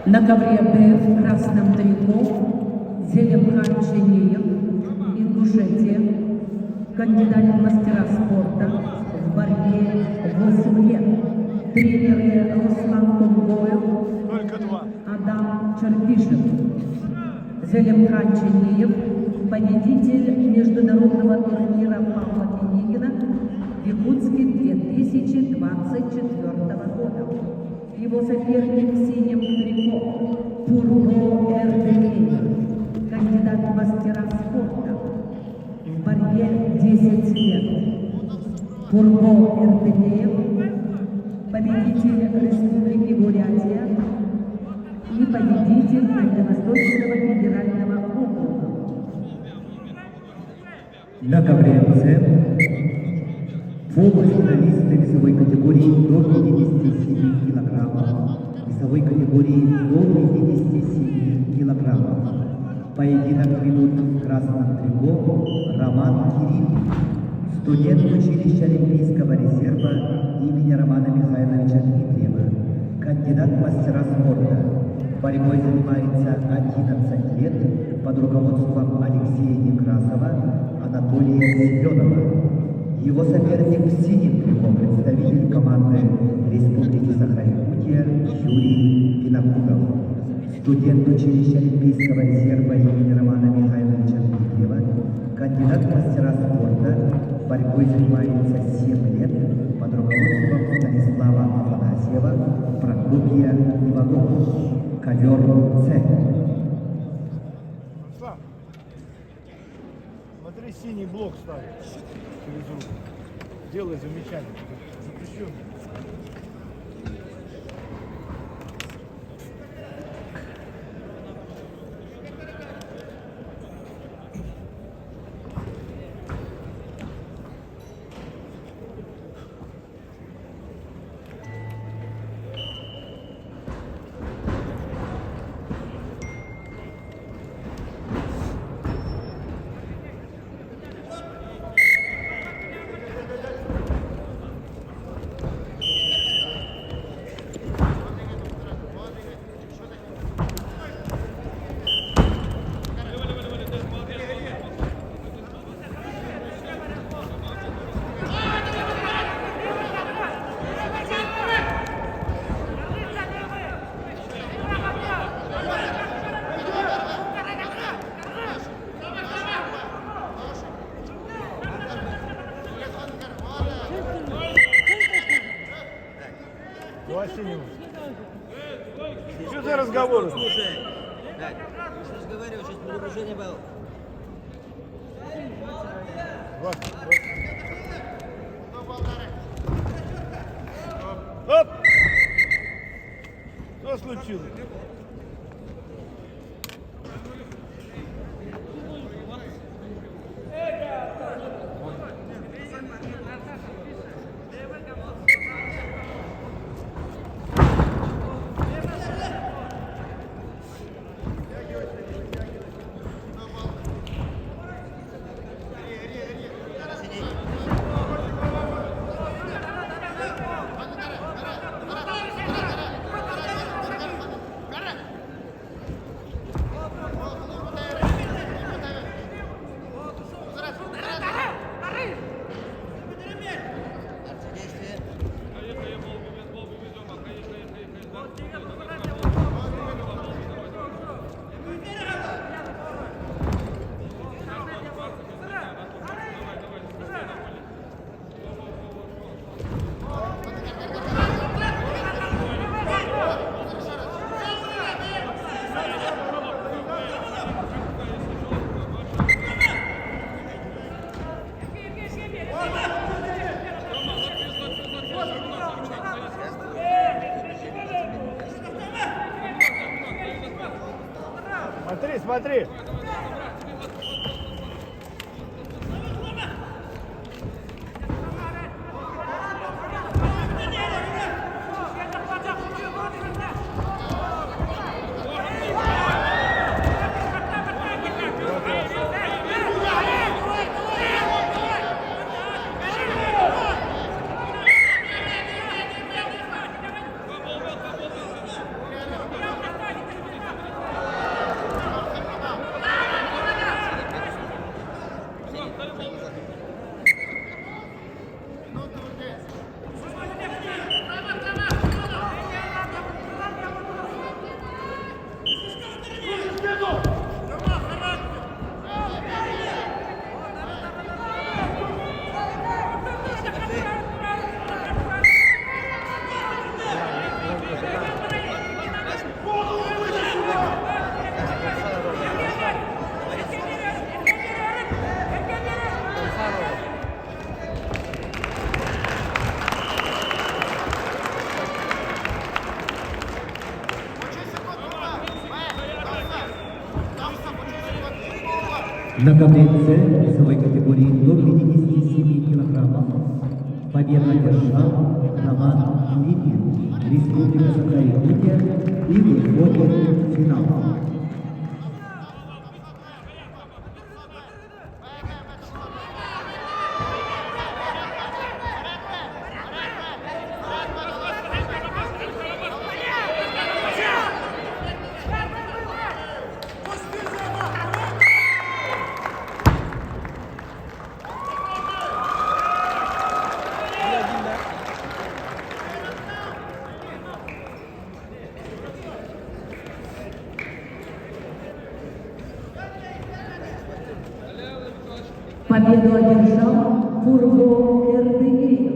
На ковре Б в красном трико Зелимхан Ченеев, Ингушетия, кандидат в мастера спорта в борьбе 8 лет. Тренеры Руслан Тумгоев, Адам Черкишев. Зелимхан Ченеев, победитель международного турнира Павла Пенигина в Якутске 2024 года. Его соперник в синем трико Пурбо Эрдекеев, кандидат в мастера спорта в борьбе 10 лет. Пурбо Эрдекеев, победитель Республики Бурятия и победитель Дальневосточного федерального округа. На ковре МЦ полуфиналисты весовой категории до 57 килограммов, весовой категории до 57 килограммов. Поединок ведут в красном трико Роман Кирилл, студент училища Олимпийского резерва имени Романа Михайловича Дмитриева, кандидат в мастера спорта. Борьбой занимается 11 лет под руководством Алексея Некрасова, Анатолия Семенова. Его соперник в синем трико представитель команды Республики Саха-Якутия Юрий Винокуров, студент училища Олимпийского резерва имени Романа Михайловича Дмитриева, кандидат в мастера спорта, борьбой занимается 7 лет под руководством Станислава Афанасьева, Прокопия Иванова. Ковер С. Смотри, синий блок ставит через руку. Делай замечание. Запрещенный. Что за разговоры? Слушай, так, ты же разговариваешь, сейчас предупреждение было. Оп! Что случилось? Смотри, смотри. На КТЦ весовой категории до 57 килограммов победу одержал Роман Липин, Республика Саха-Якутия, и выходит в финал. Победу одержал Пурво Эрдыгеев.